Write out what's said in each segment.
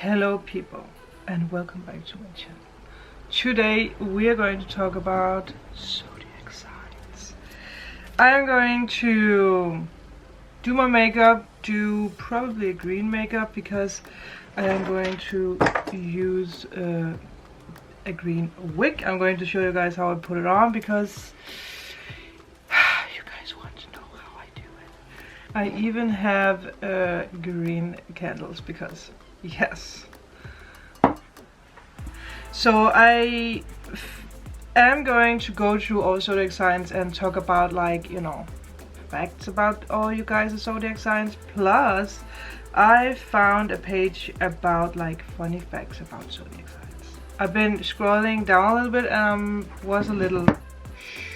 Hello people, and welcome back to my channel. Today we are going to talk about zodiac signs. I am going to do my makeup, do probably a green makeup because I am going to use a green wig. I'm going to show you guys how I put it on because you guys want to know how I do it. I even have green candles because yes. So I am going to go through all zodiac signs and talk about, like, you know, facts about all you guys' zodiac signs. Plus, I found a page about like funny facts about zodiac signs. I've been scrolling down a little bit and was a little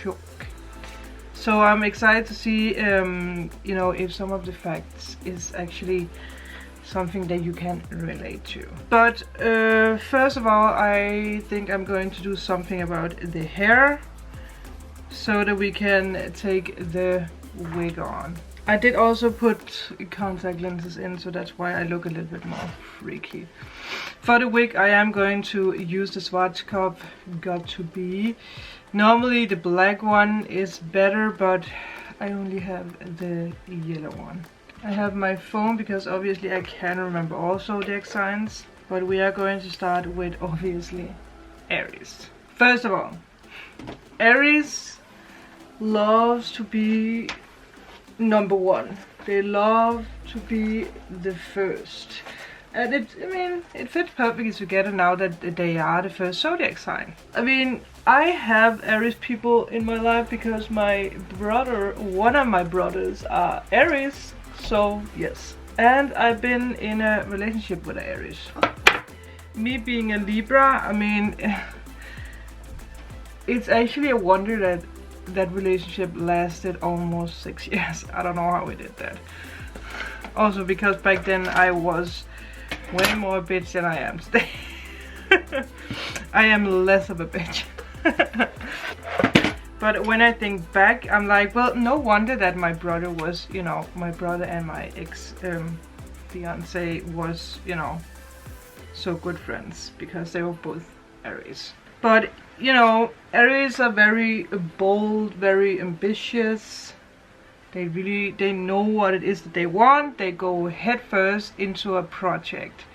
shook. So I'm excited to see, you know, if some of the facts is actually something that you can relate to. But first of all, I think I'm going to do something about the hair so that we can take the wig on. I did also put contact lenses in, so that's why I look a little bit more freaky. For the wig, I am going to use the Schwarzkopf Got To Be. Normally the black one is better, but I only have the yellow one. I have my phone because obviously I can remember all zodiac signs, but we are going to start with obviously Aries. First of all, Aries loves to be number one. They love to be the first, and it fits perfectly together now that they are the first zodiac sign. I mean, I have Aries people in my life because my brother, one of my brothers, are Aries. So yes, and I've been in a relationship with Aries. Me being a Libra, I mean, it's actually a wonder that that relationship lasted almost 6 years. I don't know how we did that. Also because back then I was way more a bitch than I am today. I am less of a bitch. But when I think back, I'm like, well, no wonder that my brother was, you know, my brother and my ex fiance was, you know, so good friends because they were both Aries. But, you know, Aries are very bold, very ambitious. They know what it is that they want. They go head first into a project.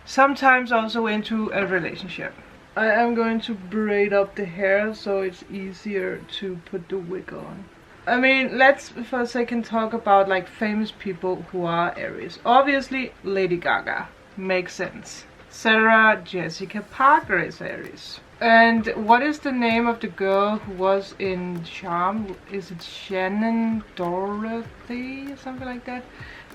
Sometimes also into a relationship. I am going to braid up the hair so it's easier to put the wig on. I mean, let's for a second talk about like famous people who are Aries. Obviously, Lady Gaga. Makes sense. Sarah Jessica Parker is Aries. And what is the name of the girl who was in Charm? Is it Shannon Dorothy or something like that?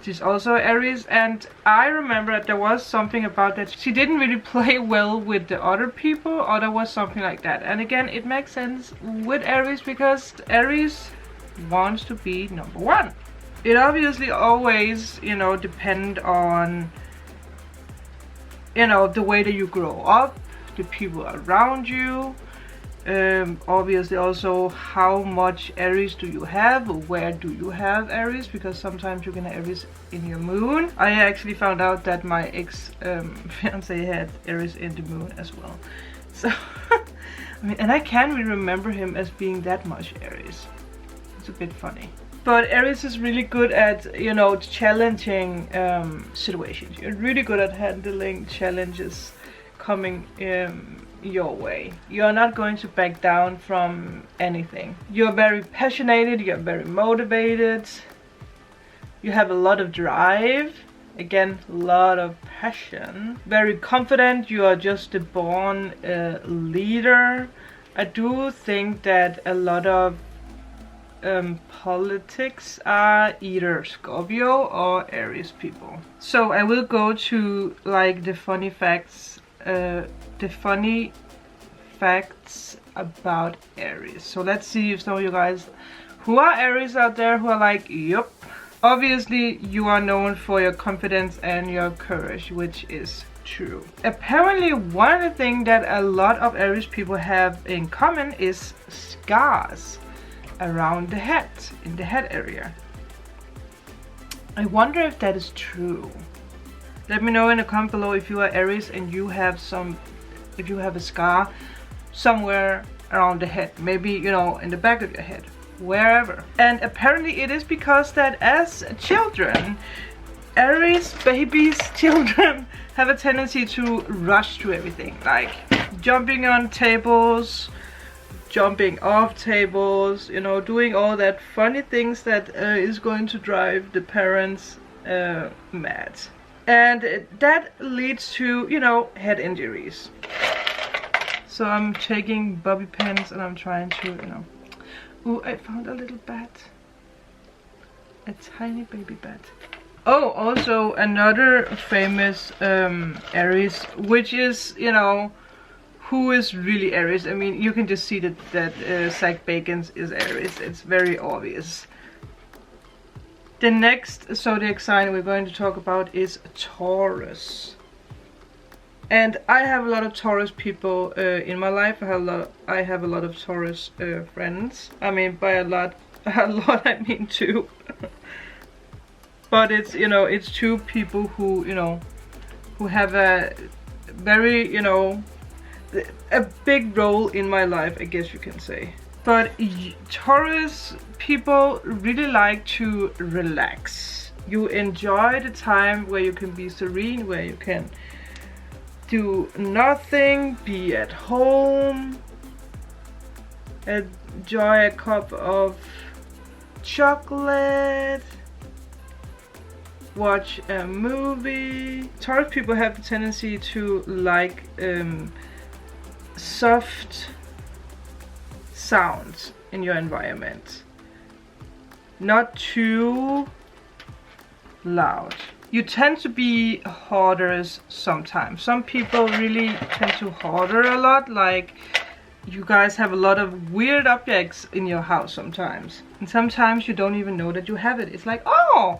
She's also Aries, and I remember that there was something about that she didn't really play well with the other people, or there was something like that. And again, it makes sense with Aries because Aries wants to be number one. It obviously always, you know, depend on, you know, the way that you grow up, the people around you. Obviously also how much Aries do you have, where do you have Aries, because sometimes you can have Aries in your moon. I actually found out that my ex fiance had Aries in the moon as well. So I mean, and I can't really remember him as being that much Aries. It's a bit funny. But Aries is really good at, you know, challenging situations. You're really good at handling challenges coming your way. You're not going to back down from anything. You're very passionate, you're very motivated, you have a lot of drive, again, a lot of passion, very confident. You are just a born leader. I do think that a lot of politics are either Scorpio or Aries people. So I will go to like the funny facts about Aries. So let's see if some of you guys who are Aries out there who are like, yup. Obviously you are known for your confidence and your courage, which is true. Apparently one of the things that a lot of Aries people have in common is scars around the head, in the head area. I wonder if that is true. Let me know in the comment below if you are Aries and you have a scar somewhere around the head, maybe, you know, in the back of your head, wherever. And apparently it is because that as children, Aries babies, children have a tendency to rush through everything, like jumping on tables, jumping off tables, you know, doing all that funny things that is going to drive the parents mad. And that leads to, you know, head injuries. So I'm taking bobby pins and I'm trying to, you know. Ooh, I found a little bat. A tiny baby bat. Oh, also another famous Aries, which is, you know, who is really Aries. I mean, you can just see that Zach Bacon's is Aries. It's very obvious. The next zodiac sign we're going to talk about is Taurus. And I have a lot of Taurus people in my life. I have a lot of Taurus friends. I mean, by a lot I mean two. But it's, you know, it's two people who, you know, who have a very, you know, a big role in my life, I guess you can say. But Taurus people really like to relax. You enjoy the time where you can be serene, where you can do nothing, be at home, enjoy a cup of chocolate, watch a movie. Taurus people have the tendency to like soft sounds in your environment, not too loud. You tend to be hoarders sometimes. Some people really tend to hoarder a lot, like you guys have a lot of weird objects in your house sometimes. And sometimes you don't even know that you have it. It's like, oh,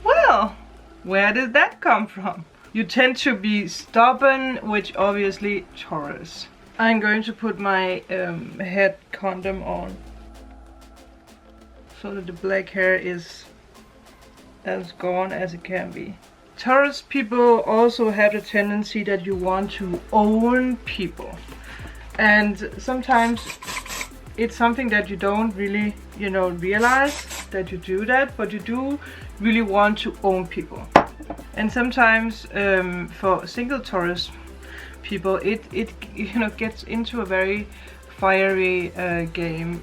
well, where did that come from? You tend to be stubborn, which obviously Taurus. I'm going to put my head condom on so that the black hair is as gone as it can be. Taurus people also have the tendency that you want to own people. And sometimes it's something that you don't really, you know, realize that you do that, but you do really want to own people. And sometimes for single Taurus people, it you know, gets into a very fiery game,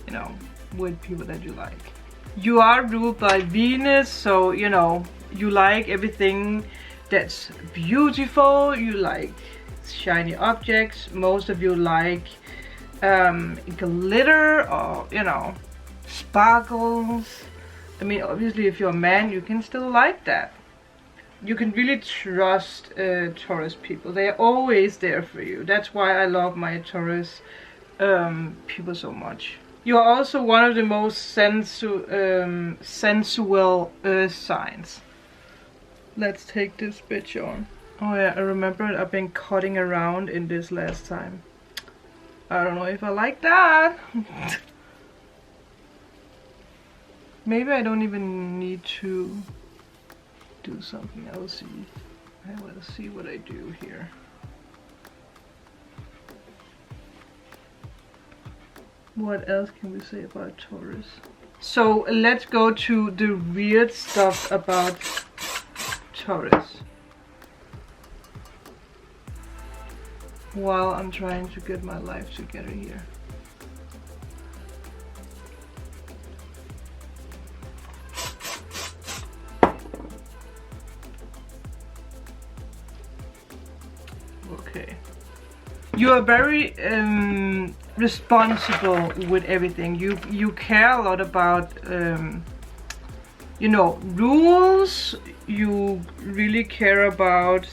you know, with people that you like. You are ruled by Venus, so, you know, you like everything that's beautiful, you like shiny objects. Most of you like glitter or, you know, sparkles. I mean, obviously if you're a man, you can still like that. You can really trust Taurus people. They are always there for you. That's why I love my Taurus people so much. You are also one of the most sensual earth signs. Let's take this bitch on. Oh yeah, I remember I've been cutting around in this last time. I don't know if I like that. Maybe I don't even need to do something. I'll see. I will see what I do here. What else can we say about Taurus? So let's go to the weird stuff about Taurus. While I'm trying to get my life together here. Okay. You are very responsible with everything. You care a lot about you know, rules. You really care about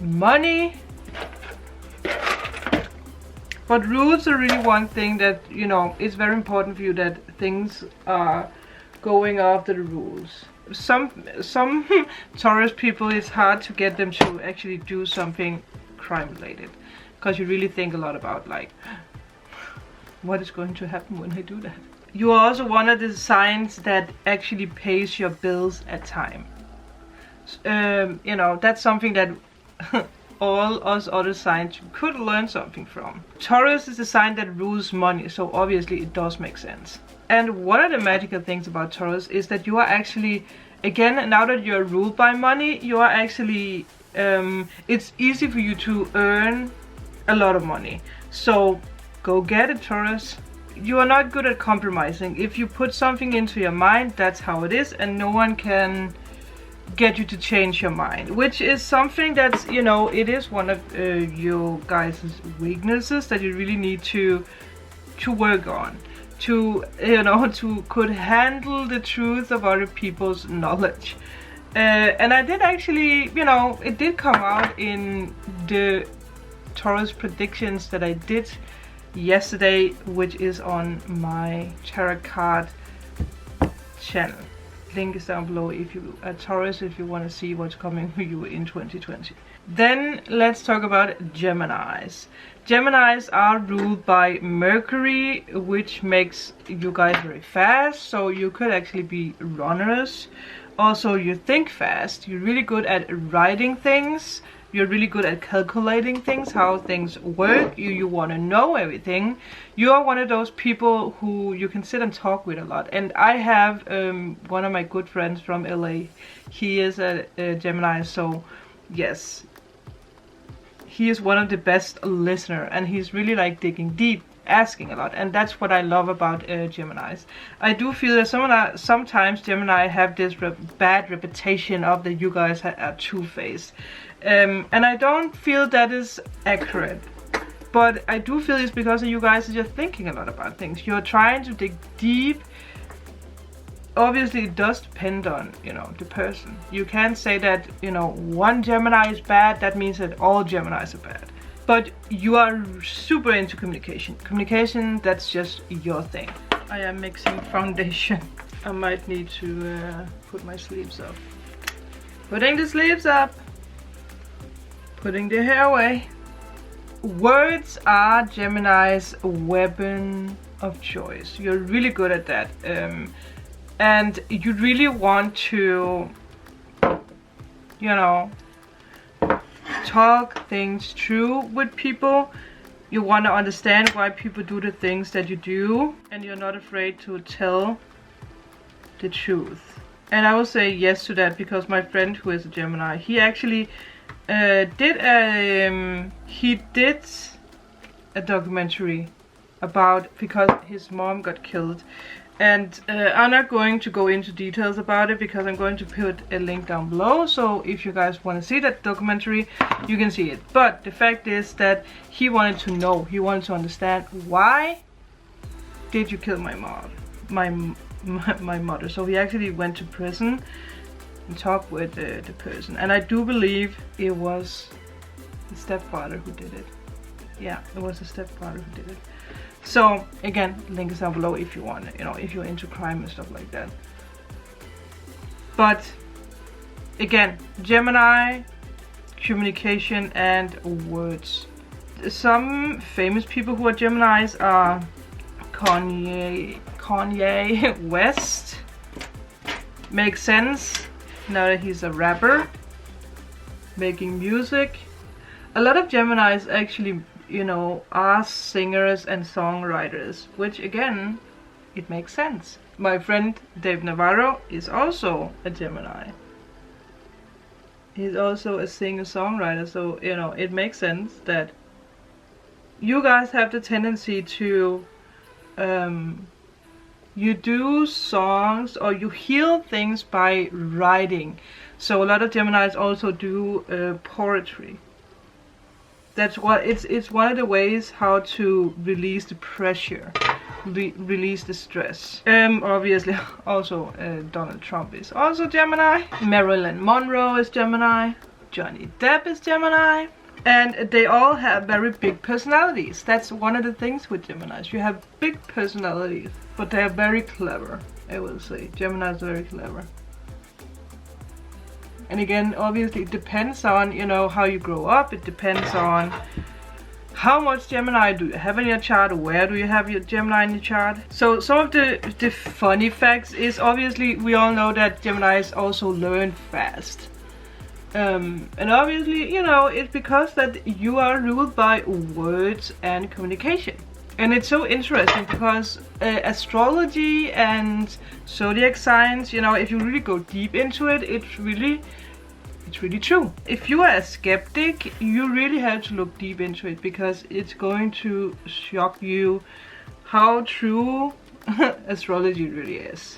money. But rules are really one thing that, you know, it's very important for you, that things are going after the rules. Some Taurus people, it's hard to get them to actually do something crime related, because you really think a lot about, like, what is going to happen when I do that. you are also one of the signs that actually pays your bills at time. You know, that's something that all us other signs could learn something from. Taurus is the sign that rules money, so obviously it does make sense. And one of the magical things about Taurus is that you are actually, again, now that you're ruled by money, you are actually, it's easy for you to earn a lot of money. So go get it, Taurus. You are not good at compromising. If you put something into your mind, that's how it is, and no one can get you to change your mind, which is something that's, you know, it is one of your guys' weaknesses that you really need to work on, to, you know, to could handle the truth of other people's knowledge. And I did actually, you know, it did come out in the Taurus predictions that I did yesterday, which is on my tarot card channel. Link is down below if you are Taurus, if you want to see what's coming for you in 2020. Then let's talk about Geminis. Geminis are ruled by Mercury, which makes you guys very fast, so you could actually be runners. Also, you think fast, you're really good at writing things, you're really good at calculating things, how things work, you want to know everything. You are one of those people who you can sit and talk with a lot. And I have one of my good friends from LA, he is a Gemini, so yes, he is one of the best listener, and he's really like digging deep, asking a lot, and that's what I love about Geminis. I do feel that sometimes Gemini have this bad reputation of that you guys are two-faced. And I don't feel that is accurate, but I do feel it's because you guys are just thinking a lot about things. You're trying to dig deep. Obviously it does depend on, you know, the person. You can't say that, you know, one Gemini is bad, that means that all Geminis are bad. But you are super into communication. Communication, that's just your thing. I am mixing foundation. I might need to put my sleeves up. Putting the sleeves up. Putting the hair away. Words are Gemini's weapon of choice. You're really good at that. And you really want to, you know, talk things through with people. You want to understand why people do the things that you do, and you're not afraid to tell the truth. And I will say yes to that, because my friend who is a Gemini, he actually did a documentary about, because his mom got killed. And I'm not going to go into details about it, because I'm going to put a link down below, so if you guys want to see that documentary, you can see it. But the fact is that he wanted to know, he wanted to understand, why did you kill my mom, my mother? So he actually went to prison and talked with the person, and I do believe it was the stepfather who did it. Yeah, it was the stepfather who did it. So again, link is down below if you want, you know, if you're into crime and stuff like that. But again, Gemini, communication and words. Some famous people who are Geminis are Kanye West. Makes sense now that he's a rapper making music. A lot of Geminis actually, you know, are singers and songwriters, which again, it makes sense. My friend Dave Navarro is also a Gemini. He's also a singer-songwriter, so, you know, it makes sense that you guys have the tendency to you do songs, or you heal things by writing. So a lot of Geminis also do poetry. That's what it's one of the ways how to release the pressure, release the stress. Obviously also Donald Trump is also Gemini. Marilyn Monroe is Gemini. Johnny Depp is Gemini. And they all have very big personalities. That's one of the things with Geminis. You have big personalities, but they are very clever, I will say. Geminis are very clever. And again, obviously it depends on, you know, how you grow up. It depends on How much Gemini do you have in your chart? Where do you have your Gemini in your chart? So some of the funny facts is, obviously we all know that Geminis also learn fast. And obviously, you know, it's because that you are ruled by words and communication. And it's so interesting because astrology and zodiac signs, you know, if you really go deep into it, it's really true. If you are a skeptic, you really have to look deep into it, because it's going to shock you how true astrology really is.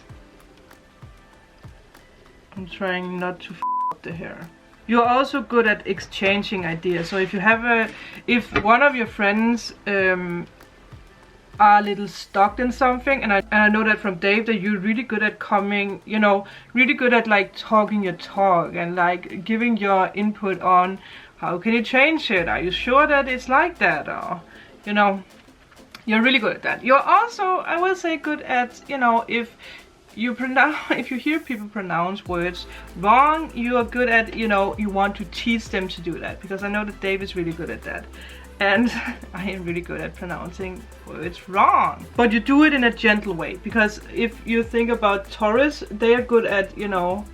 I'm trying not to f up the hair. You're also good at exchanging ideas. So if you have if one of your friends are a little stuck in something, and I know that from Dave that you're really good at coming, you know, really good at like talking your talk and like giving your input on how can you change it, are you sure that it's like that, or you know, you're really good at that. You're also, I will say, good at, you know, if you hear people pronounce words wrong, you are good at, you know, you want to teach them to do that, because I know that Dave is really good at that. And I am really good at pronouncing words wrong. But you do it in a gentle way. Because if you think about Taurus, they are good at, you know,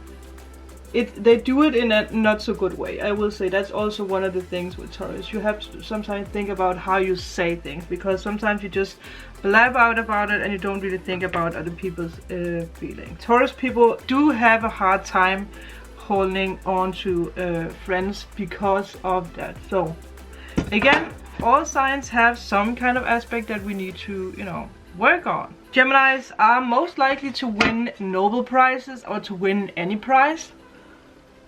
they do it in a not so good way. I will say that's also one of the things with Taurus. You have to sometimes think about how you say things. Because sometimes you just blab out about it and you don't really think about other people's feelings. Taurus people do have a hard time holding on to friends because of that. So again, all signs have some kind of aspect that we need to, you know, work on. Geminis are most likely to win Nobel Prizes or to win any prize.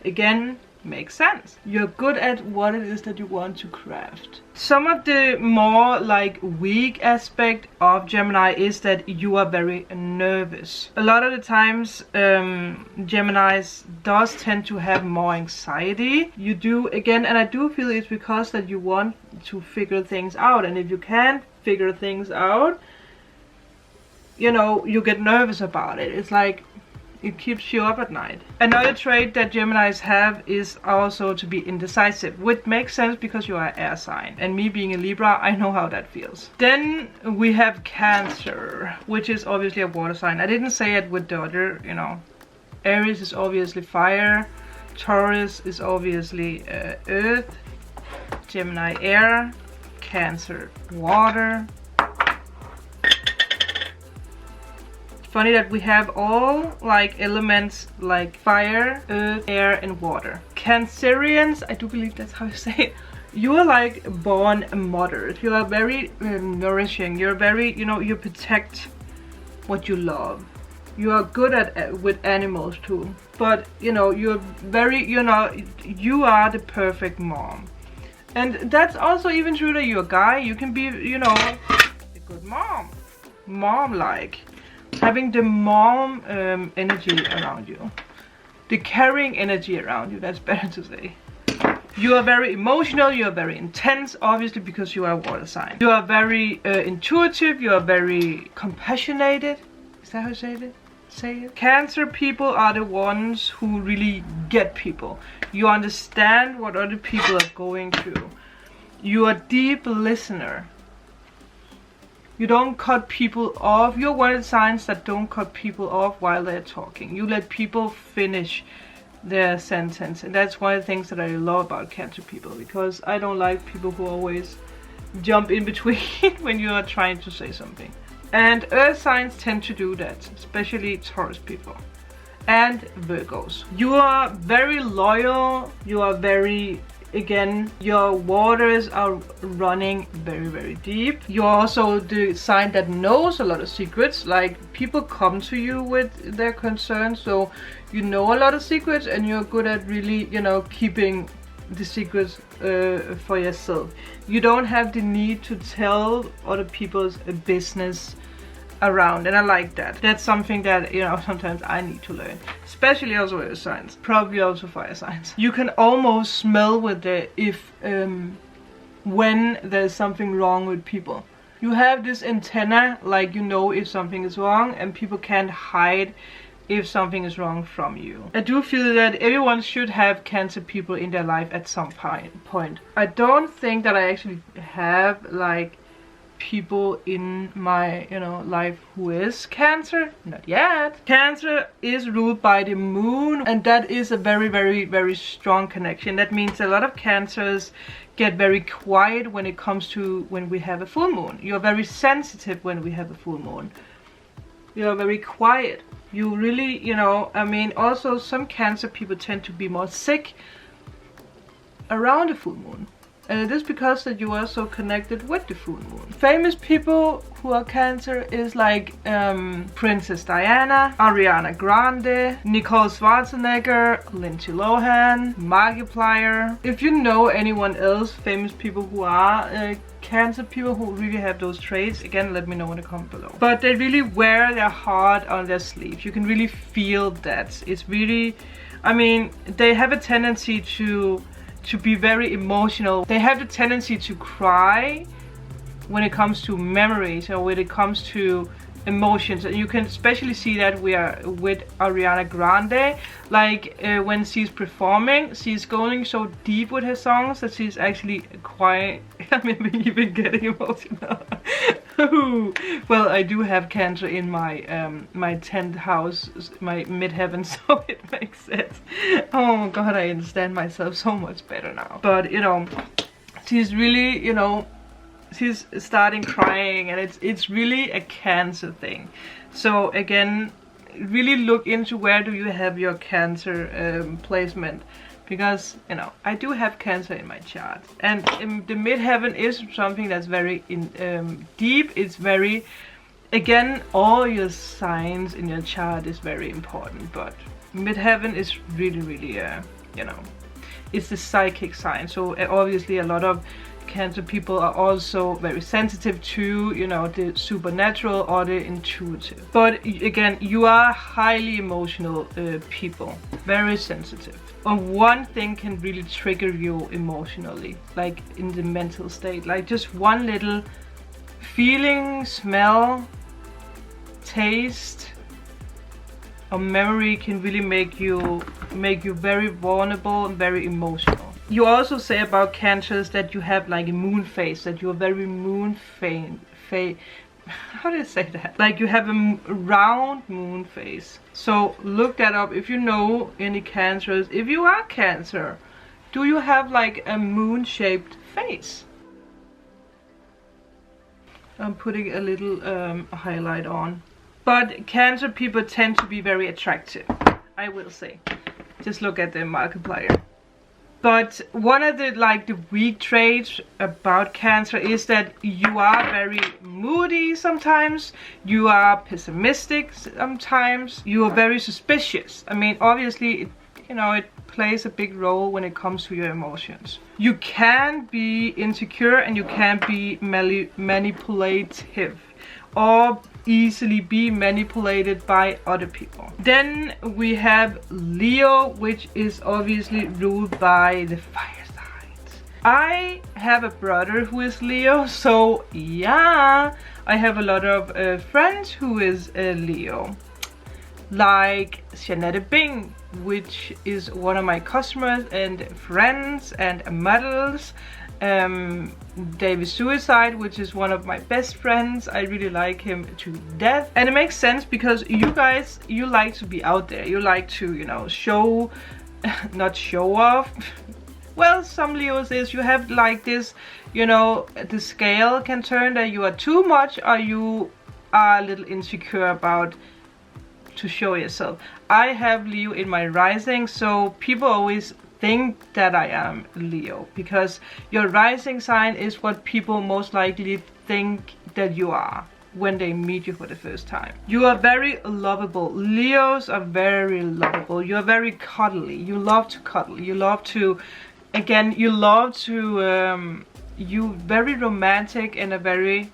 Again, makes sense. You're good at what it is that you want to craft. Some of the more like weak aspect of Gemini is that you are very nervous. A lot of the times Geminis does tend to have more anxiety. You do, again, and I do feel it's because that you want to figure things out, and if you can't figure things out, you know, you get nervous about it. It's like it keeps you up at night. Another trait that Geminis have is also to be indecisive, which makes sense because you are an air sign. And me being a Libra, I know how that feels. Then we have Cancer, which is obviously a water sign. I didn't say it with the other, you know. Aries is obviously fire. Taurus is obviously earth. Gemini air. Cancer water. Funny that we have all like elements like fire, earth, air and water. Cancerians, I do believe that's how you say it. You are like born mothers. You are very nourishing. You're very, you know, you protect what you love. You are good at with animals too. But you know, you're very, you know, you are the perfect mom. And that's also even true that you're a guy. You can be, you know, a good mom. Mom-like. Having the mom energy around you, the caring energy around you, that's better to say. You are very emotional, you are very intense, obviously because you are a water sign. You are very intuitive, you are very compassionate. Is that how you say it? Cancer people are the ones who really get people. You understand what other people are going through. You are a deep listener. You don't cut people off. You're one of the signs that don't cut people off while they're talking. You let people finish their sentence. And that's one of the things that I love about Cancer people. Because I don't like people who always jump in between when you are trying to say something. And earth signs tend to do that. Especially Taurus people. And Virgos. You are very loyal. You are very... Again, your waters are running very, very deep. You're also the sign that knows a lot of secrets. Like, people come to you with their concerns, so you know a lot of secrets and you're good at really, you know, keeping the secrets for yourself. You don't have the need to tell other people's business around, and I like that. That's something that, you know, sometimes I need to learn, especially also air signs, probably also fire signs. You can almost smell with the when there's something wrong with people. You have this antenna, like you know if something is wrong, and people can't hide if something is wrong from you. I do feel that everyone should have Cancer people in their life at some point. I don't think that I actually have like people in my life who is Cancer, not yet. Cancer is ruled by the moon, and that is a very, very, very strong connection. That means a lot of Cancers get very quiet when it comes to when we have a full moon. You're very sensitive when we have a full moon. You're very quiet. You really, I mean, also some Cancer people tend to be more sick around the full moon. And it is because that you are so connected with the full moon. Famous people who are Cancer is like Princess Diana, Ariana Grande, Nicole Schwarzenegger, Lindsay Lohan, Markiplier. If you know anyone else, famous people who are Cancer people who really have those traits, again, let me know in the comment below. But they really wear their heart on their sleeve. You can really feel that. It's really, I mean, they have a tendency to be very emotional. They have the tendency to cry when it comes to memories or when it comes to emotions, and you can especially see that we are with Ariana Grande. Like when she's performing, she's going so deep with her songs that she's actually quite maybe even getting emotional. Well, I do have Cancer in my my 10th house, my midheaven, so it makes sense. Oh god, I understand myself so much better now. But she's really, she's starting crying, and it's really a Cancer thing. So again, really look into where do you have your Cancer placement, because I do have Cancer in my chart, and the midheaven is something that's very deep. It's very, again, all your signs in your chart is very important, but midheaven is really, really it's the psychic sign. So obviously a lot of Cancer people are also very sensitive to the supernatural or the intuitive. But again, you are highly emotional people, very sensitive. Or one thing can really trigger you emotionally, like in the mental state. Like just one little feeling, smell, taste or memory can really make you very vulnerable and very emotional. You also say about Cancers that you have like a moon phase, that you're very moon phase. How do you say that? Like you have a round moon phase. So look that up if you know any Cancers. If you are Cancer, do you have like a moon shaped face? I'm putting a little highlight on. But Cancer people tend to be very attractive, I will say. Just look at the Markiplier. But one of the weak traits about Cancer is that you are very moody sometimes, you are pessimistic sometimes, you are very suspicious. I mean, obviously, it plays a big role when it comes to your emotions. You can be insecure and you can be manipulative or easily be manipulated by other people. Then we have Leo, which is obviously ruled by the fire signs. I have a brother who is Leo, so yeah, I have a lot of friends who is Leo. Like Jeanette Bing, which is one of my customers and friends and models. David Suicide, which is one of my best friends. I really like him to death, and it makes sense because you guys, you like to be out there, you like to show not show off. Well, some Leos is you have like this, the scale can turn that you are too much or you are a little insecure about to show yourself. I have Leo in my rising, so people always think that I am Leo because your rising sign is what people most likely think that you are when they meet you for the first time. You are very lovable. Leos are very lovable. You are very cuddly. You love to cuddle. You love to, again, you love to, you very romantic in a very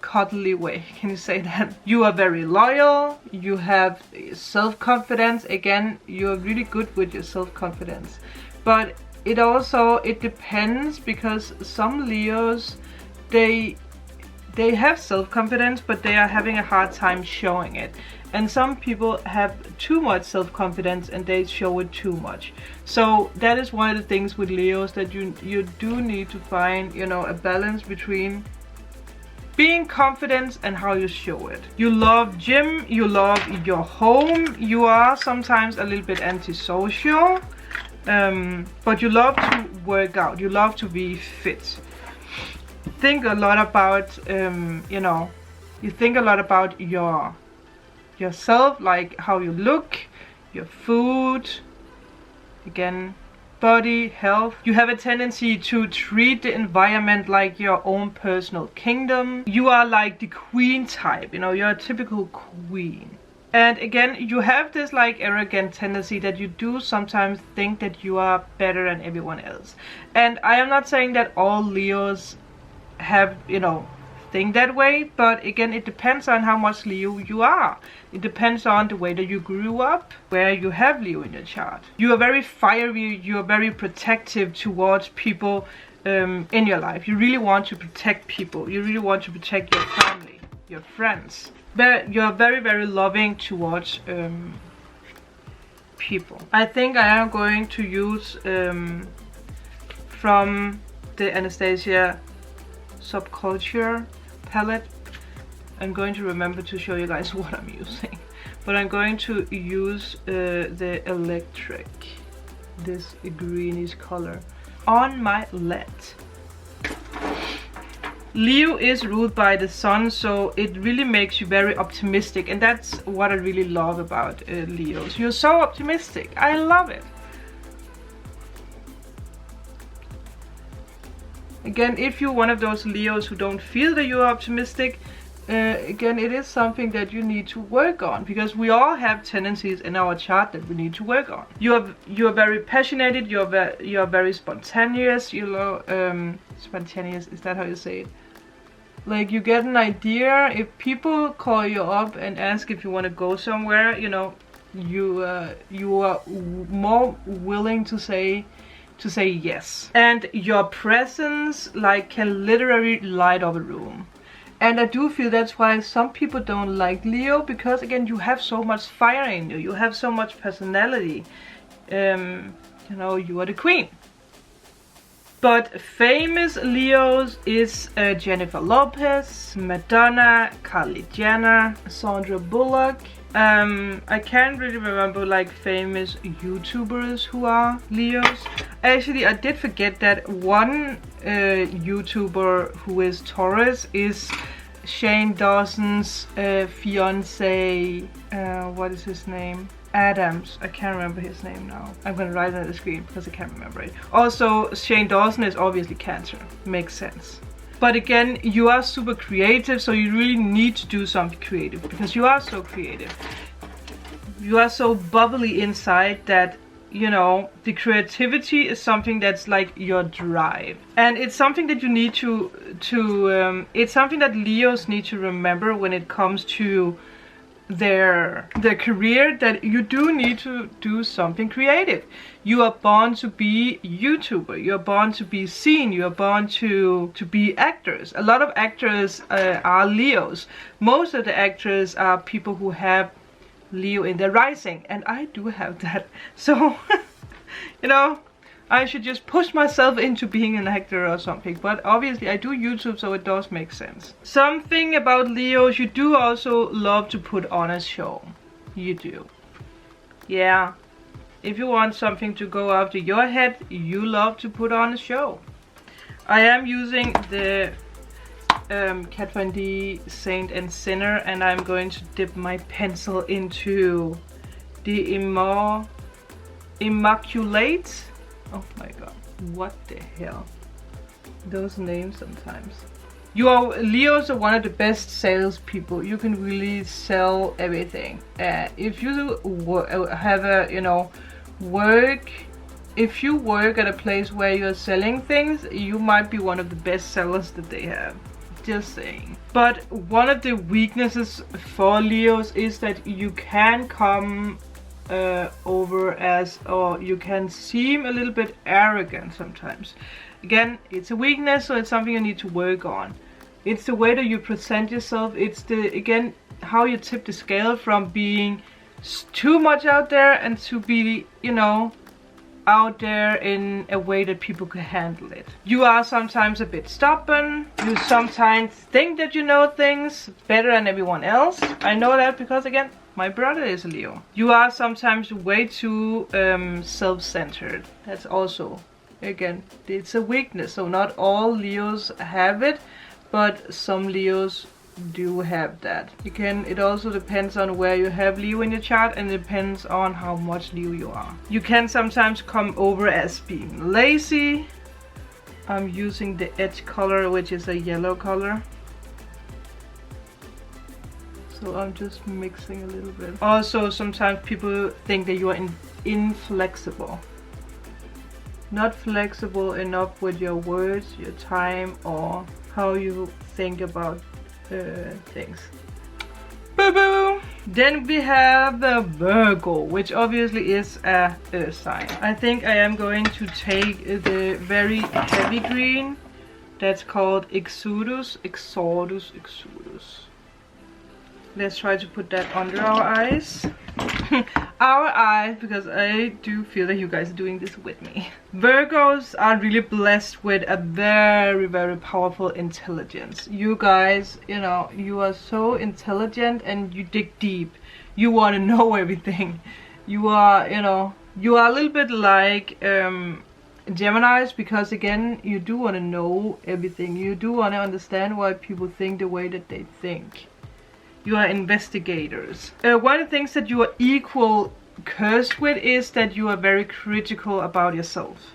cuddly way. Can you say that? You are very loyal. You have self-confidence. Again, you're really good with your self-confidence. But it also, it depends because some Leos, they have self-confidence, but they are having a hard time showing it. And some people have too much self-confidence and they show it too much. So that is one of the things with Leos, that you do need to find, you know, a balance between being confident and how you show it. You love gym, you love your home, you are sometimes a little bit antisocial, but you love to work out, you love to be fit. Think a lot about, you know, you think a lot about yourself, like how you look, your food, again, body, health. You have a tendency to treat the environment like your own personal kingdom. You are like the queen type, you know, you're a typical queen. And again, you have this like arrogant tendency that you do sometimes think that you are better than everyone else. And I am not saying that all Leos have, you know, think that way, but again, it depends on how much Leo you are. It depends on the way that you grew up, where you have Leo in your chart. You are very fiery, you are very protective towards people in your life. You really want to protect people, you really want to protect your family, your friends. But you're very, very loving towards people. I think I am going to use from the Anastasia Subculture palette. I'm going to remember to show you guys what I'm using, but I'm going to use the Ecliptic, this greenish color, on my lid. Leo is ruled by the sun, so it really makes you very optimistic, and that's what I really love about Leos. You're so optimistic. I love it. Again, if you're one of those Leos who don't feel that you're optimistic, again, it is something that you need to work on, because we all have tendencies in our chart that we need to work on. You're very passionate, you're very spontaneous, you know, spontaneous, is that how you say it? Like, you get an idea, if people call you up and ask if you want to go somewhere, you know, you are more willing to say yes. And your presence like can literally light up a room. And I do feel that's why some people don't like Leo, because again, you have so much fire in you, you have so much personality. You know, you are the queen. But famous Leos is Jennifer Lopez, Madonna, Kylie Jenner, Sandra Bullock. I can't really remember like famous YouTubers who are Leos. Actually, I did forget that one YouTuber who is Taurus is Shane Dawson's fiance. What is his name? Adams. I can't remember his name now. I'm gonna write it on the screen because I can't remember it. Also, Shane Dawson is obviously Cancer. Makes sense. But again, you are super creative, so you really need to do something creative, because you are so creative. You are so bubbly inside that, you know, the creativity is something that's like your drive. And it's something that you need it's something that Leos need to remember when it comes to their career, that you do need to do something creative. You are born to be YouTuber, you are born to be seen, you are born to be actors. A lot of actors are Leos. Most of the actors are people who have Leo in their rising, and I do have that. So you know, I should just push myself into being an actor or something. But obviously I do YouTube, so it does make sense. Something about Leos, you do also love to put on a show. You do. Yeah. If you want something to go after your head, you love to put on a show. I am using the Kat Von D Saint and Sinner, and I'm going to dip my pencil into the Immaculate. Oh my god, what the hell? Those names sometimes. Leos are one of the best salespeople. You can really sell everything. If you have a, you know, if you work at a place where you're selling things, you might be one of the best sellers that they have. Just saying. But one of the weaknesses for Leos is that you can come over as, or you can seem a little bit arrogant sometimes. Again, it's a weakness, so it's something you need to work on. It's the way that you present yourself. It's the, again, how you tip the scale from being too much out there and to be, you know, out there in a way that people can handle it. You are sometimes a bit stubborn. You sometimes think that you know things better than everyone else. I know that because, again, my brother is a Leo. You are sometimes way too self-centered. That's also, again, it's a weakness. So not all Leos have it, but some Leos do have that. Again, it also depends on where you have Leo in your chart, and it depends on how much Leo you are. You can sometimes come over as being lazy. I'm using the edge color, which is a yellow color. So I'm just mixing a little bit. Also, sometimes people think that you are inflexible. Not flexible enough with your words, your time, or how you think about things. Boo-boo! Then we have the Virgo, which obviously is a earth sign. I think I am going to take the very heavy green. That's called Exodus. Let's try to put that under our eyes. Our eyes, because I do feel that you guys are doing this with me. Virgos are really blessed with a very, very powerful intelligence. You guys, you know, you are so intelligent and you dig deep. You want to know everything. You are, you know, you are a little bit like Geminis, because again, you do want to know everything. You do want to understand why people think the way that they think. You are investigators. One of the things that you are equal cursed with is that you are very critical about yourself.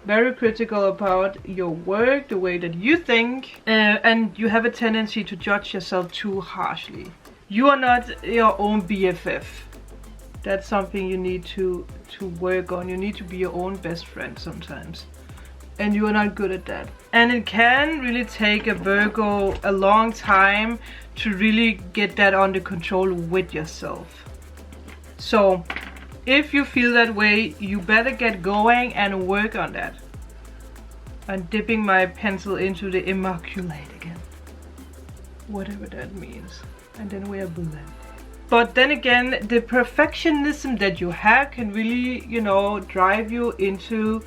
Very critical about your work, the way that you think, and you have a tendency to judge yourself too harshly. You are not your own BFF. That's something you need to work on. You need to be your own best friend sometimes. And you are not good at that. And it can really take a Virgo a long time to really get that under control with yourself. So if you feel that way, you better get going and work on that. I'm dipping my pencil into the Immaculate again, whatever that means, and then we are blended. But then again, the perfectionism that you have can really, you know, drive you into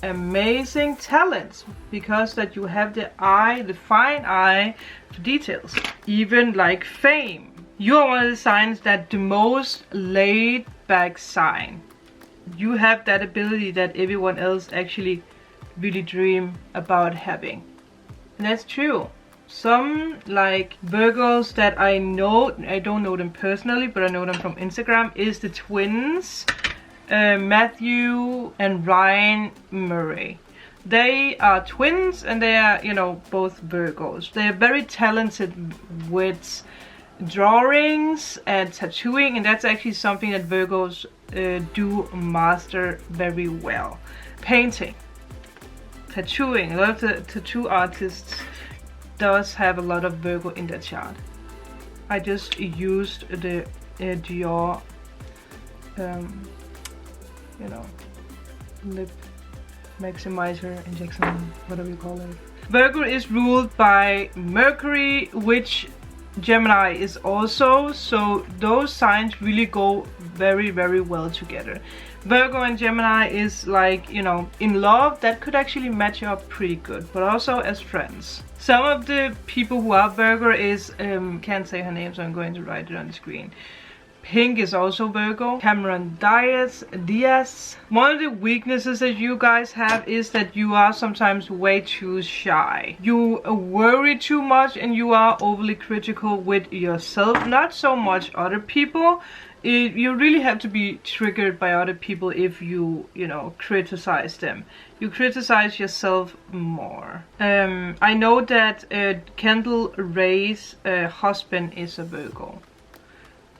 amazing talents, because that you have the eye, the fine eye for details. Even like fame. You are one of the signs that the most laid back sign. You have that ability that everyone else actually really dream about having. And that's true. Some like Virgos that I know, I don't know them personally, but I know them from Instagram, is the twins. Matthew and Ryan Murray. They are twins and they are, you know, both Virgos. They are very talented with drawings and tattooing, and that's actually something that Virgos do master very well. Painting, tattooing. A lot of the tattoo artists does have a lot of Virgo in their chart. I just used the Dior you know, lip maximizer injection, whatever you call it. Virgo is ruled by Mercury, which Gemini is also, so those signs really go very, very well together. Virgo and Gemini is like, you know, in love, that could actually match up pretty good, but also as friends. Some of the people who are Virgo is, can't say her name, so I'm going to write it on the screen. Pink is also Virgo. Cameron Diaz. One of the weaknesses that you guys have is that you are sometimes way too shy. You worry too much and you are overly critical with yourself, not so much other people. You really have to be triggered by other people if you know, criticize them. You criticize yourself more. I know that Kendall Ray's husband is a Virgo,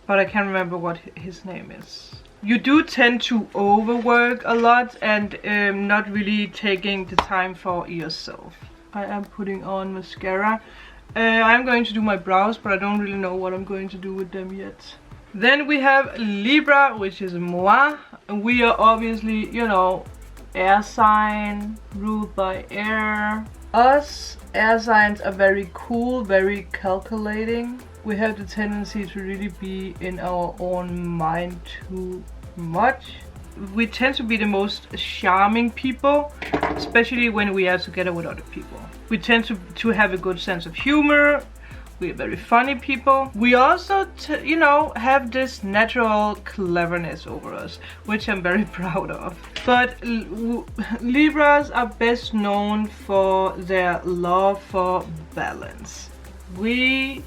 but I can't remember what his name is. You do tend to overwork a lot and not really taking the time for yourself. I am putting on mascara. I'm going to do my brows, but I don't really know what I'm going to do with them yet. Then we have Libra, which is moi. We are obviously, you know, air sign, ruled by air. Us air signs are very cool, very calculating. We have the tendency to really be in our own mind too much. We tend to be the most charming people, especially when we are together with other people. We tend to have a good sense of humor. We're very funny people. We also, you know, have this natural cleverness over us, which I'm very proud of. But Libras are best known for their love for balance. We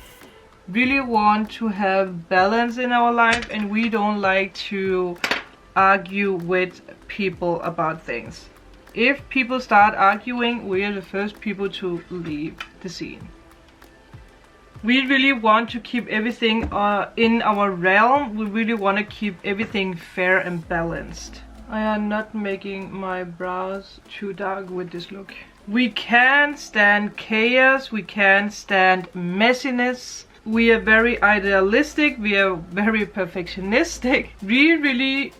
really want to have balance in our life, and we don't like to argue with people about things. If people start arguing, we are the first people to leave the scene. We really want to keep everything in our realm. We really want to keep everything fair and balanced. I am not making my brows too dark with this look. We can't stand chaos. We can't stand messiness. We are very idealistic. We are very perfectionistic. We really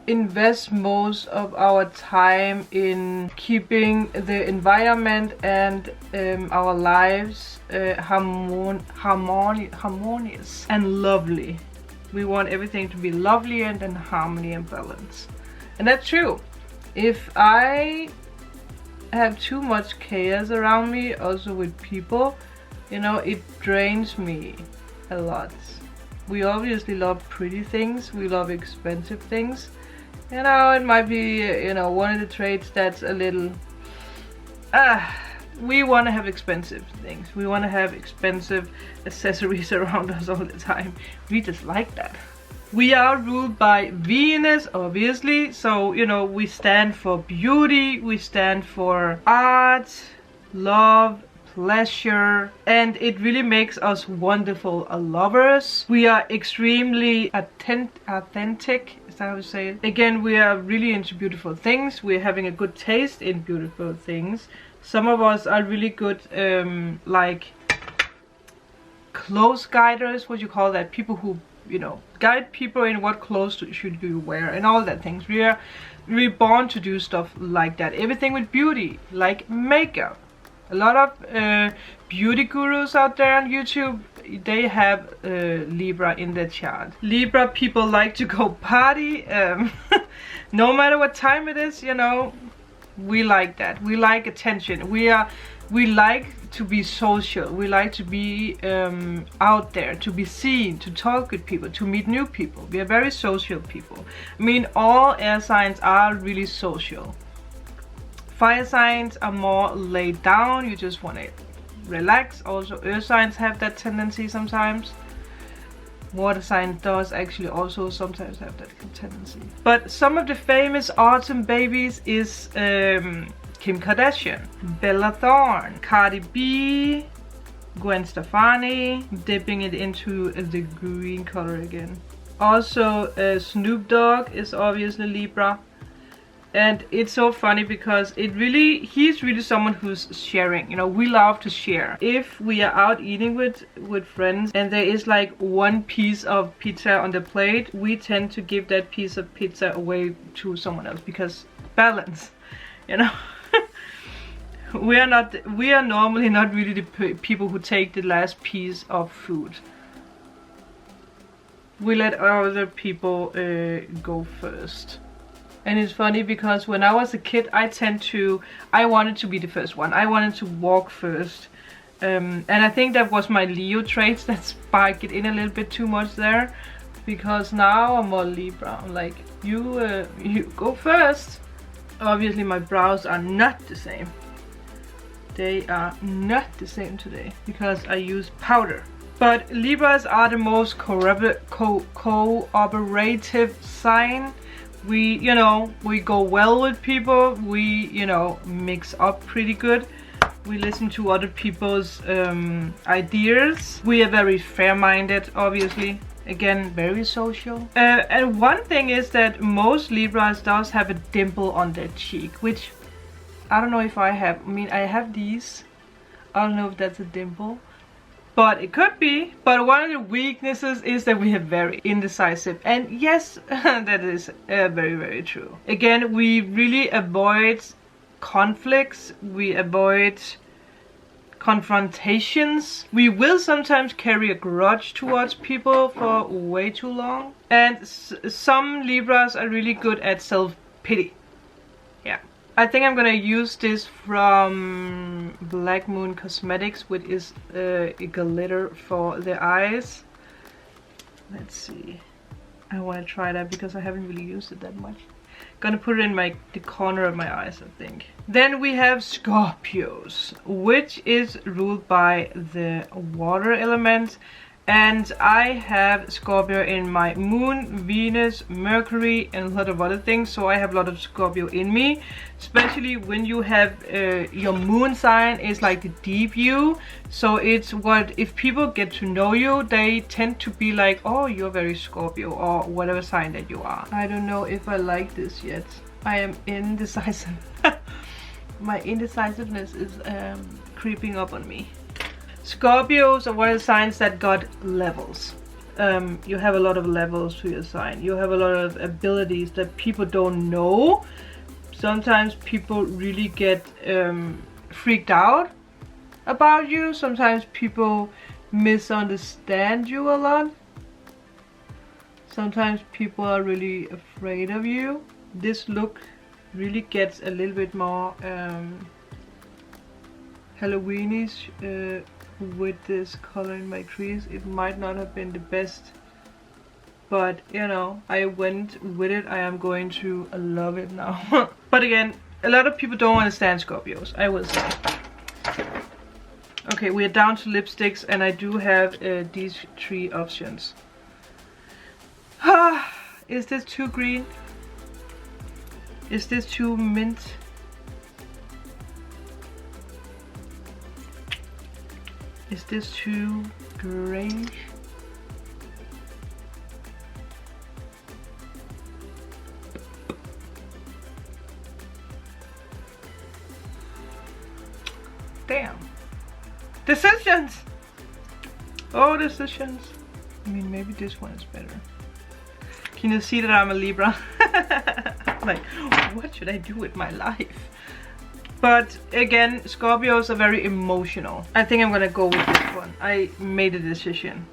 invest most of our time in keeping the environment and our lives harmonious and lovely. We want everything to be lovely and in harmony and balance. And that's true. If I have too much chaos around me, also with people, you know, it drains me a lot. We obviously love pretty things. We love expensive things. You know, it might be, you know, one of the traits that's a little... we want to have expensive things. We want to have expensive accessories around us all the time. We just like that. We are ruled by Venus, obviously. So, you know, we stand for beauty. We stand for art, love, pleasure, and it really makes us wonderful lovers. We are extremely authentic, is that how you say it? Again, we are really into beautiful things. We're having a good taste in beautiful things. Some of us are really good, like clothes guiders, what you call that? People who, you know, guide people in what clothes should you wear and all that things. We're born to do stuff like that. Everything with beauty, like makeup. A lot of beauty gurus out there on YouTube, they have Libra in their chart. Libra people like to go party, no matter what time it is, you know. We like that. We like attention. We like to be social. We like to be out there, to be seen, to talk with people, to meet new people. We are very social people. I mean, all air signs are really social. Fire signs are more laid down. You just want to relax. Also, earth signs have that tendency sometimes. Water sign does actually also sometimes have that tendency. But some of the famous autumn babies is Kim Kardashian, Bella Thorne, Cardi B, Gwen Stefani, dipping it into the green color again. Also, Snoop Dogg is obviously Libra. And it's so funny because he's really someone who's sharing. You know, we love to share. If we are out eating with friends and there is like one piece of pizza on the plate, we tend to give that piece of pizza away to someone else because balance, you know. We are normally not really the people who take the last piece of food. We let other people go first. And it's funny because when I was a kid, I wanted to be the first one. I wanted to walk first. And I think that was my Leo traits that sparked it in a little bit too much there. Because now I'm more Libra. I'm like, you go first. Obviously my brows are not the same. They are not the same today because I use powder. But Libras are the most cooperative sign. We go well with people. We, mix up pretty good. We listen to other people's ideas. We are very fair-minded, obviously. Again, very social. And one thing is that most Libras does have a dimple on their cheek, which I don't know if I have. I mean, I have these. I don't know if that's a dimple. But it could be. But one of the weaknesses is that we are very indecisive. And yes, that is very, very true. Again, we really avoid conflicts. We avoid confrontations. We will sometimes carry a grudge towards people for way too long. And some Libras are really good at self-pity. Yeah. I think I'm gonna use this from Black Moon Cosmetics, which is a glitter for the eyes. Let's see. I want to try that because I haven't really used it that much. Gonna put it in the corner of my eyes, I think. Then we have Scorpios, which is ruled by the water element. And I have Scorpio in my moon, Venus, Mercury, and a lot of other things. So I have a lot of Scorpio in me. Especially when you have your moon sign is like the deep you. So it's what, if people get to know you, they tend to be like, oh, you're very Scorpio, or whatever sign that you are. I don't know if I like this yet. I am indecisive. My indecisiveness is creeping up on me. Scorpios are one of the signs that got levels. You have a lot of levels to your sign. You have a lot of abilities that people don't know. Sometimes people really get freaked out about you. Sometimes people misunderstand you a lot. Sometimes people are really afraid of you. This look really gets a little bit more Halloweenish with this color in my crease. It might not have been the best, but you know, I went with it. I am going to love it now. But again, a lot of people don't understand Scorpios, I will say. Okay, we are down to lipsticks, and I do have these 3 options. Is this too green? Is this too mint? Is this too grayish? Damn. Decisions! Oh, decisions. I mean, maybe this one is better. Can you see that I'm a Libra? Like, what should I do with my life? But again, Scorpios are very emotional. I think I'm gonna go with this one. I made a decision.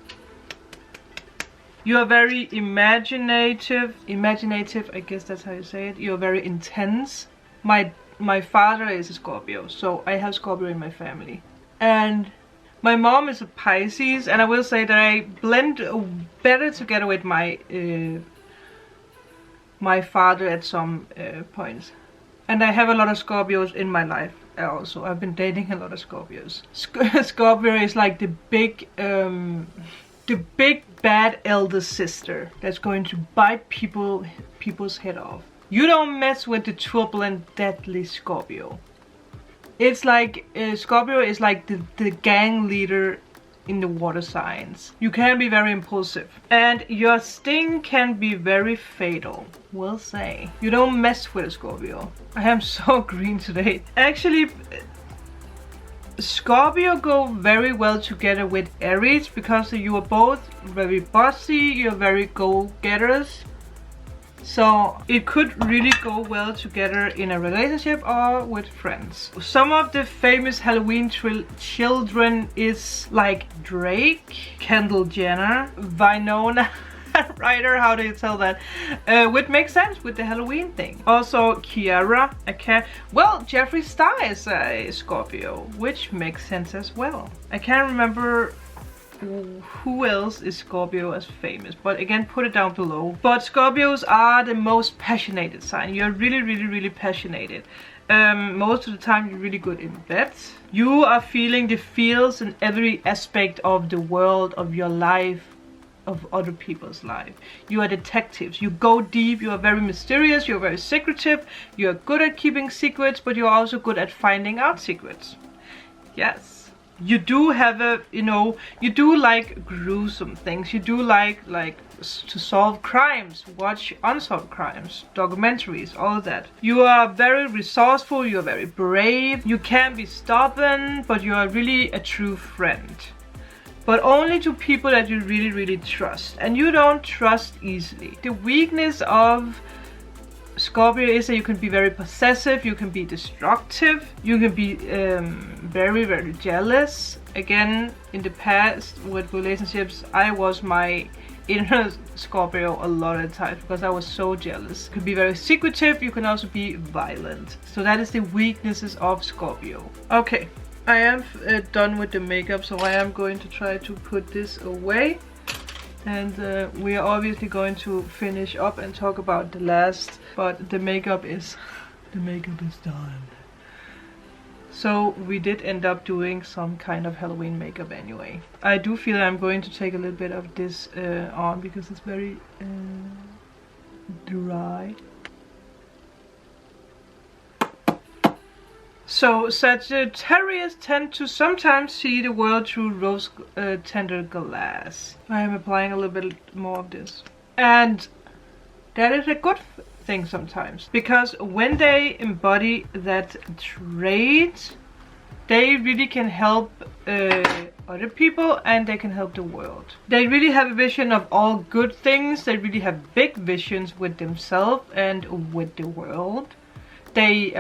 You are very imaginative, I guess that's how you say it. You're very intense. My father is a Scorpio, so I have Scorpio in my family. And my mom is a Pisces, and I will say that I blend better together with my my father at some points. And I have a lot of Scorpios in my life also. I've been dating a lot of Scorpios. Scorpio is like the big bad elder sister that's going to bite people's head off. You don't mess with the turbulent, deadly Scorpio. It's like Scorpio is like the gang leader in the water signs. You can be very impulsive, and your sting can be very fatal. We'll say you don't mess with a Scorpio. I am so green today. Actually, Scorpio go very well together with Aries because you are both very bossy. You're very go-getters. So it could really go well together in a relationship or with friends. Some of the famous Halloween children is like Drake, Kendall Jenner, Winona Ryder, how do you tell that? Which makes sense with the Halloween thing. Also Kiara, well, Jeffree Star is a Scorpio, which makes sense as well. I can't remember who else is Scorpio as famous, but again, put it down below. But Scorpios are the most passionate sign. You're really passionate. Most of the time you're really good in bed. You are feeling the feels in every aspect of the world, of your life, of other people's life. You are detectives. You go deep. You are very mysterious. You're very secretive. You're good at keeping secrets, but you're also good at finding out secrets. Yes. You do have a, you do like gruesome things. You do like to solve crimes, watch unsolved crimes, documentaries, all that. You are very resourceful, you're very brave, you can be stubborn, but you are really a true friend. But only to people that you really trust. And you don't trust easily. The weakness of Scorpio is that you can be very possessive, you can be destructive, you can be very, very jealous. Again, in the past with relationships, I was my inner Scorpio a lot of times because I was so jealous. You can be very secretive, you can also be violent. So that is the weaknesses of Scorpio. Okay, I am done with the makeup, so I am going to try to put this away. And we are obviously going to finish up and talk about the last, but the makeup is done. So we did end up doing some kind of Halloween makeup anyway. I do feel I'm going to take a little bit of this on because it's very dry. So Sagittarius tend to sometimes see the world through rose-tinted glass. I am applying a little bit more of this. And that is a good thing sometimes. Because when they embody that trait, they really can help other people and they can help the world. They really have a vision of all good things. They really have big visions with themselves and with the world. They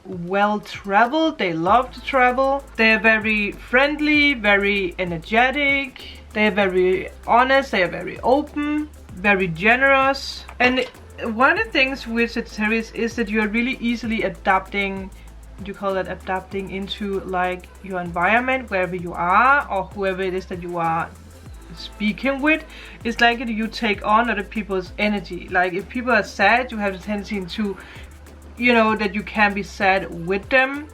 well traveled, they love to travel, they're very friendly, very energetic, they're very honest, they are very open, very generous. And one of the things with Sagittarius is that you're really easily adapting, you call that adapting into like your environment, wherever you are or whoever it is that you are speaking with. It's like you take on other people's energy. Like if people are sad, you have the tendency to, you know, that you can be sad with them,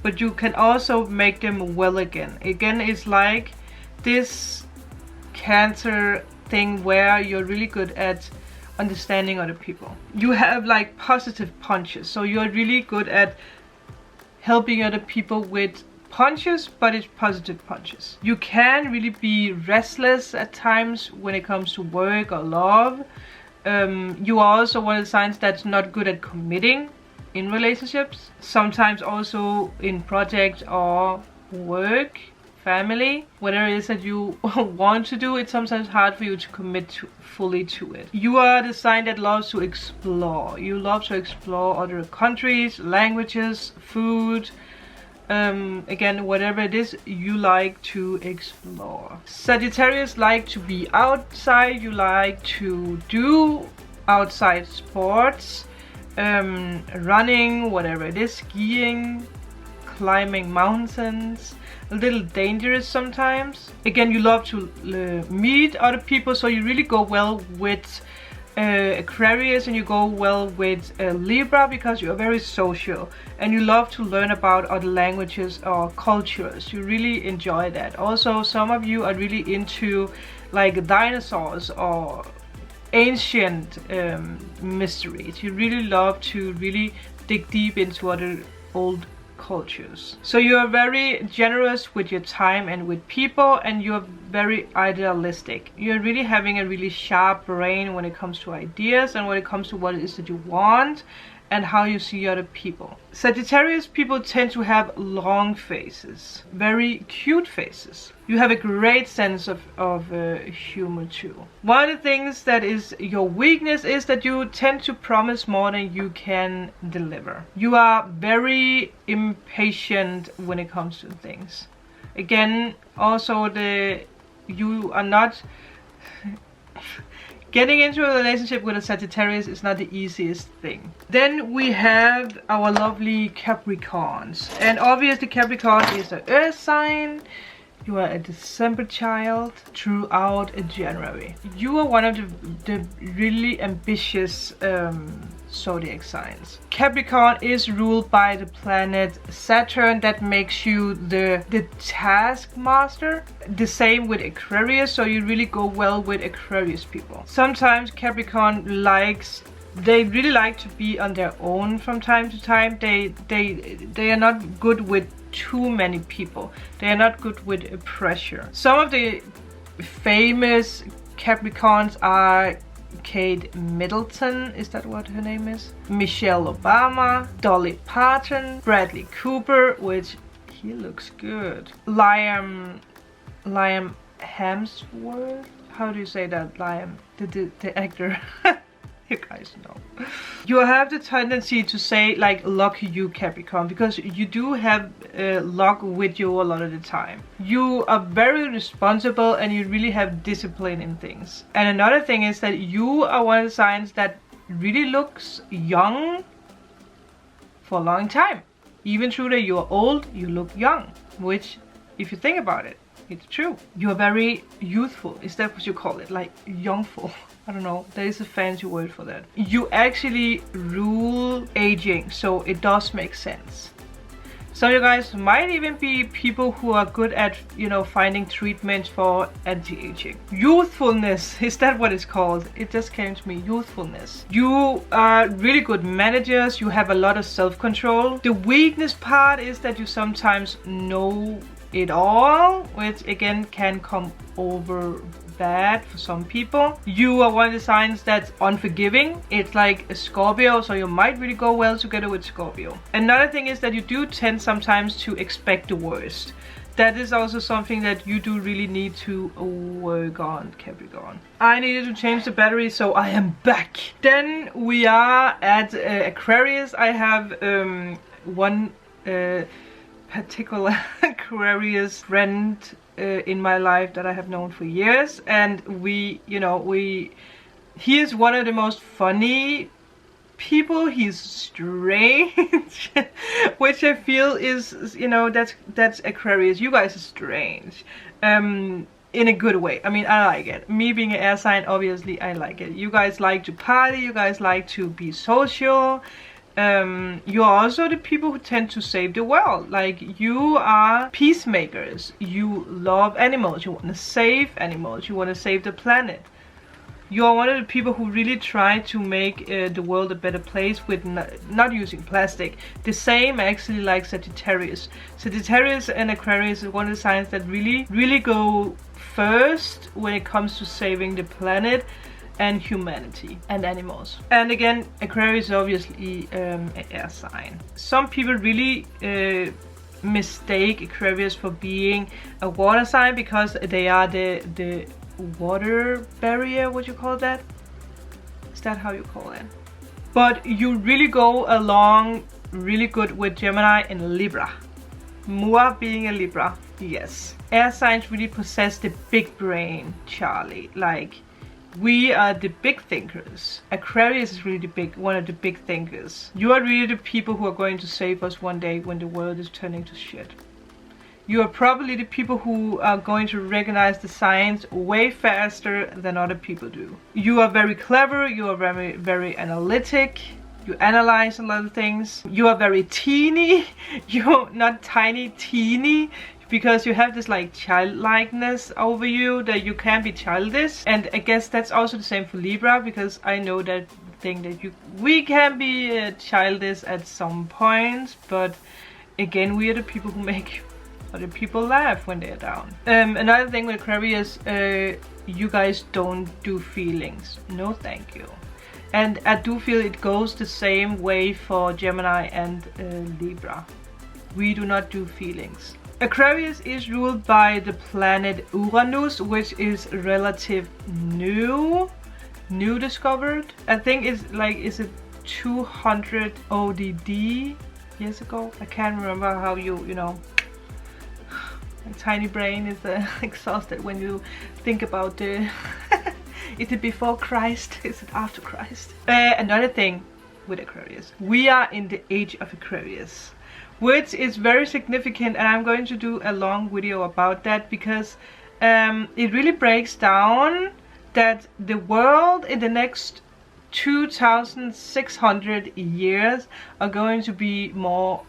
but you can also make them well again. Again, it's like this Cancer thing where you're really good at understanding other people. You have like positive punches, so you're really good at helping other people with punches, but it's positive punches. You can really be restless at times when it comes to work or love. You are also one of the signs that's not good at committing in relationships, sometimes also in projects or work, family, whatever it is that you want to do, it's sometimes hard for you to commit fully to it. You are the sign that loves to explore. You love to explore other countries, languages, food, again, whatever it is you like to explore. Sagittarius like to be outside, you like to do outside sports, running, whatever it is, skiing, climbing mountains, a little dangerous sometimes. Again, you love to meet other people, so you really go well with Aquarius and you go well with Libra because you're very social and you love to learn about other languages or cultures. You really enjoy that. Also, some of you are really into like dinosaurs or ancient mysteries. You really love to really dig deep into other old cultures. So you are very generous with your time and with people, and you're very idealistic. You're really having a really sharp brain when it comes to ideas and when it comes to what it is that you want and how you see other people. Sagittarius people tend to have long faces, very cute faces. You have a great sense of humor too. One of the things that is your weakness is that you tend to promise more than you can deliver. You are very impatient when it comes to things. Again, also you are not getting into a relationship with a Sagittarius is not the easiest thing. Then we have our lovely Capricorns. And obviously Capricorn is an earth sign. You are a December child throughout January. You are one of the really ambitious zodiac signs. Capricorn is ruled by the planet Saturn that makes you the taskmaster. The same with Aquarius, so you really go well with Aquarius people. Sometimes Capricorn they really like to be on their own from time to time. They are not good with too many people. They are not good with pressure. Some of the famous Capricorns are Kate Middleton, is that what her name is? Michelle Obama, Dolly Parton, Bradley Cooper, which he looks good. Liam Hemsworth, how do you say that? Liam, the actor. You guys know. You have the tendency to say like lucky you, Capricorn, because you do have luck with you a lot of the time. You are very responsible and you really have discipline in things. And another thing is that you are one of the signs that really looks young for a long time. Even though that you are old, you look young, which, if you think about it, it's true. You are very youthful. Is that what you call it? Like youngful? I don't know. There is a fancy word for that. You actually rule aging, so it does make sense. So you guys might even be people who are good at, you know, finding treatments for anti-aging. Youthfulness, is that what it's called? It just came to me, youthfulness. You are really good managers. You have a lot of self-control. The weakness part is that you sometimes know it all, which again can come over bad for some people. You are one of the signs that's unforgiving. It's like a Scorpio, so you might really go well together with Scorpio. Another thing is that you do tend sometimes to expect the worst. That is also something that you do really need to work on, Capricorn. I needed to change the battery, so I am back. Then we are at Aquarius. I have one particular Aquarius friend in my life that I have known for years, and he is one of the most funny people. He's strange, which I feel is, you know, that's Aquarius. You guys are strange, in a good way. I mean, I like it. Me being an air sign, obviously I like it. You guys like to party, you guys like to be social. You're also the people who tend to save the world. Like, you are peacemakers. You love animals. You want to save animals. You want to save the planet. You are one of the people who really try to make the world a better place with not using plastic. The same actually like Sagittarius. Sagittarius and Aquarius is one of the signs that really go first when it comes to saving the planet and humanity and animals. And again, Aquarius is obviously an air sign. Some people really mistake Aquarius for being a water sign because they are the water barrier. What you call that? Is that how you call it? But you really go along really good with Gemini and Libra. Mua being a Libra, yes. Air signs really possess the big brain, Charlie. Like, we are the big thinkers. Aquarius is really one of the big thinkers. You are really the people who are going to save us one day when the world is turning to shit. You are probably the people who are going to recognize the signs way faster than other people do. You are very clever. You are very analytic. You analyze a lot of things. You are very teeny. You're not tiny, teeny. Because you have this like childlikeness over you, that you can be childish. And I guess that's also the same for Libra, because I know that thing that we can be childish at some points, but again, we are the people who make other people laugh when they're down. Another thing with Aquarius, you guys don't do feelings. No thank you. And I do feel it goes the same way for Gemini and Libra. We do not do feelings. Aquarius is ruled by the planet Uranus, which is relative new discovered. I think it's like, is it 200 ODD years ago? I can't remember how you know. My tiny brain is exhausted when you think about the... Is it before Christ? Is it after Christ? Another thing with Aquarius. We are in the age of Aquarius, which is very significant, and I'm going to do a long video about that, because it really breaks down that the world in the next 2,600 years are going to be more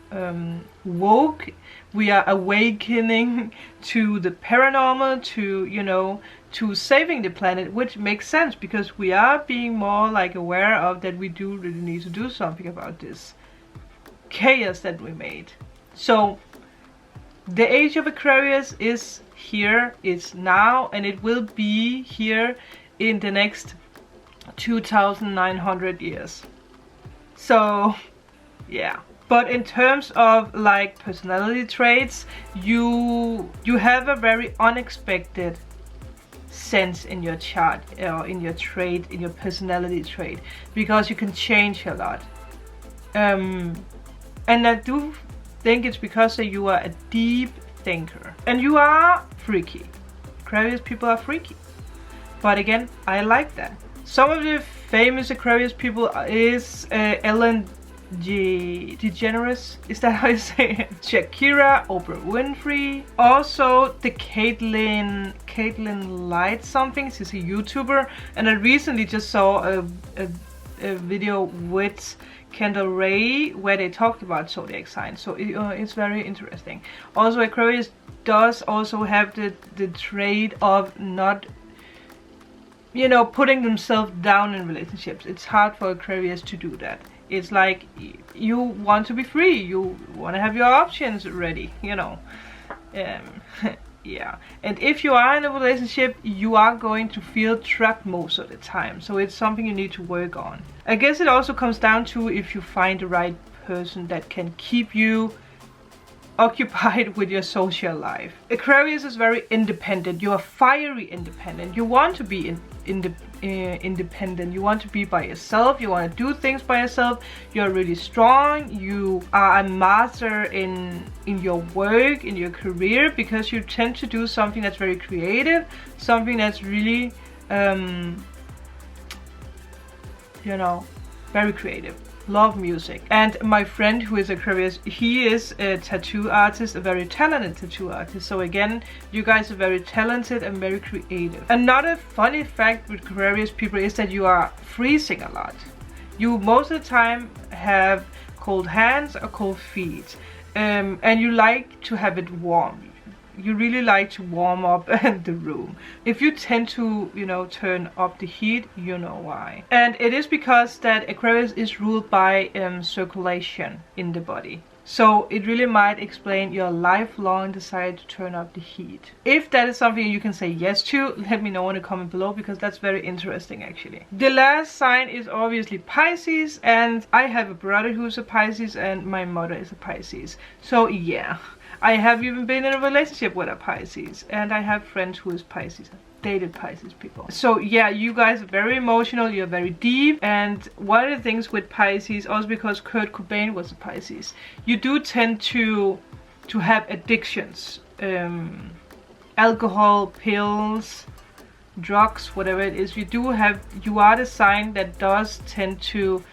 woke. We are awakening to the paranormal, to, you know, to saving the planet, which makes sense because we are being more like aware of that we do really need to do something about this chaos that we made. So the age of Aquarius is here, it's now, and it will be here in the next 2,900 years. So yeah. But in terms of like personality traits, you have a very unexpected sense in your chart, or in your trait, in your personality trait, because you can change a lot. And I do think it's because that you are a deep thinker and you are freaky. Aquarius people are freaky, but again, I like that. Some of the famous Aquarius people is Ellen DeGeneres, is that how you say it? Shakira, Oprah Winfrey, also the Caitlyn Light something. She's a YouTuber, and I recently just saw a video with Kendall Ray where they talked about zodiac signs, so it's very interesting. Also, Aquarius does also have the trait of not, you know, putting themselves down in relationships. It's hard for Aquarius to do that. It's like you want to be free, you want to have your options ready, you know. Yeah, and if you are in a relationship, you are going to feel trapped most of the time, so it's something you need to work on. I guess it also comes down to if you find the right person that can keep you occupied with your social life. Aquarius is very independent. You are fiery independent. You want to be independent. You want to be by yourself. You want to do things by yourself. You're really strong. You are a master in your work, in your career, because you tend to do something that's very creative, something that's really you know, very creative. Love music. And my friend who is Aquarius, he is a tattoo artist, a very talented tattoo artist. So again, you guys are very talented and very creative. Another funny fact with Aquarius people is that you are freezing a lot. You most of the time have cold hands or cold feet, and you like to have it warm. You really like to warm up the room. If you tend to, you know, turn up the heat, you know why. And it is because that Aquarius is ruled by circulation in the body. So it really might explain your lifelong desire to turn up the heat. If that is something you can say yes to, let me know in the comment below, because that's very interesting actually. The last sign is obviously Pisces, and I have a brother who's a Pisces and my mother is a Pisces. So yeah, I have even been in a relationship with a Pisces, and I have friends who is Pisces. Dated Pisces people. So yeah, you guys are very emotional, you're very deep, and one of the things with Pisces, also because Kurt Cobain was a Pisces, you do tend to have addictions, alcohol, pills, drugs, whatever it is. You are the sign that does tend to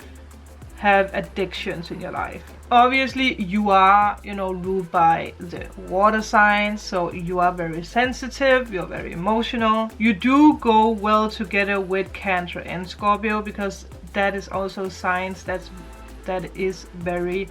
have addictions in your life. Obviously you are, you know, ruled by the water signs, so you are very sensitive, you're very emotional. You do go well together with Cancer and Scorpio, because that is also signs that is very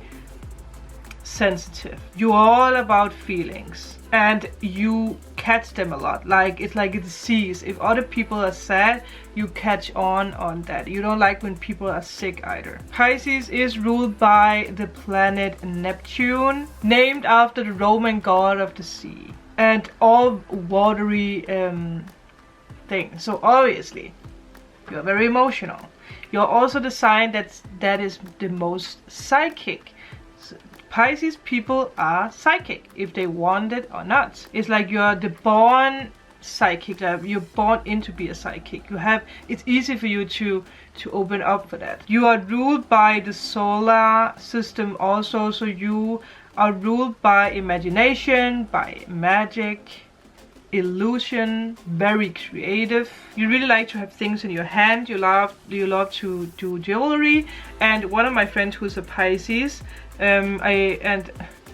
sensitive. You're all about feelings and you catch them a lot. Like it's like a disease. If other people are sad, you catch on that. You don't like when people are sick either. Pisces is ruled by the planet Neptune, named after the Roman god of the sea and all watery things. So obviously you're very emotional. You're also the sign that is the most psychic. Pisces people are psychic, if they want it or not. It's like you're the born psychic, you're born into be a psychic. It's easy for you to open up for that. You are ruled by the solar system also, so you are ruled by imagination, by magic, illusion, very creative. You really like to have things in your hand. You love to do jewelry. And one of my friends who's a Pisces, I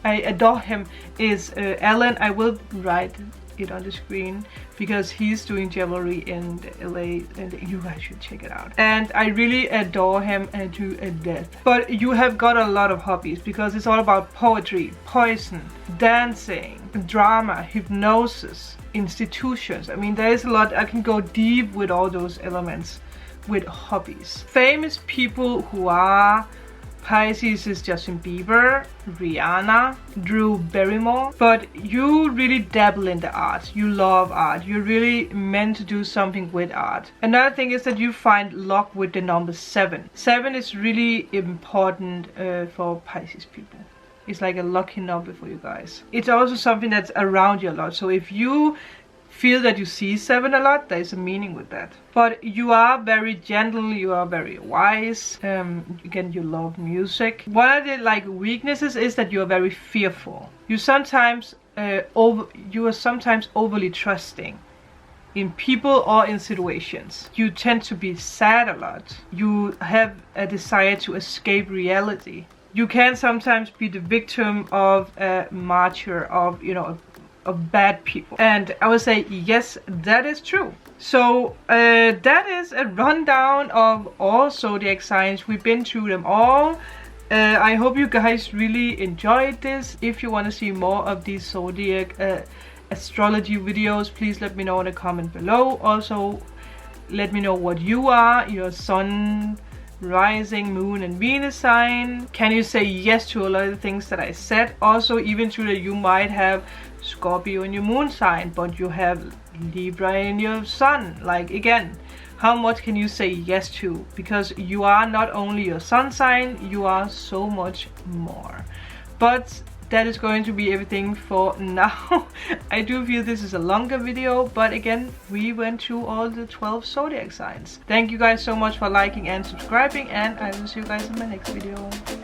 adore him, is Alan. I will write it on the screen because he's doing jewelry in LA, and you guys should check it out. And I really adore him and to a death. But you have got a lot of hobbies, because it's all about poetry, poison, dancing, drama, hypnosis, institutions. I mean, there is a lot. I can go deep with all those elements with hobbies. Famous people who are Pisces is Justin Bieber, Rihanna, Drew Barrymore. But you really dabble in the art. You love art. You're really meant to do something with art. Another thing is that you find luck with the number 7. 7 is really important for Pisces people. It's like a lucky number for you guys. It's also something that's around you a lot. So if you feel that you see 7 a lot, there is a meaning with that. But you are very gentle, you are very wise. Again, you love music. One of the like weaknesses is that you are very fearful. You sometimes you are sometimes overly trusting in people or in situations. You tend to be sad a lot. You have a desire to escape reality. You can sometimes be the victim of a martyr of, you know, of bad people. And I would say, yes, that is true. So that is a rundown of all zodiac signs. We've been through them all. I hope you guys really enjoyed this. If you want to see more of these zodiac astrology videos, please let me know in a comment below. Also, let me know what you are, your sun, rising, moon and Venus sign. Can you say yes to a lot of the things that I said? Also, even true that you might have Scorpio in your moon sign, but you have Libra in your sun. Like, again, how much can you say yes to? Because you are not only your sun sign, you are so much more. But that is going to be everything for now. I do feel this is a longer video, but again, we went through all the 12 zodiac signs. Thank you guys so much for liking and subscribing, and I will see you guys in my next video.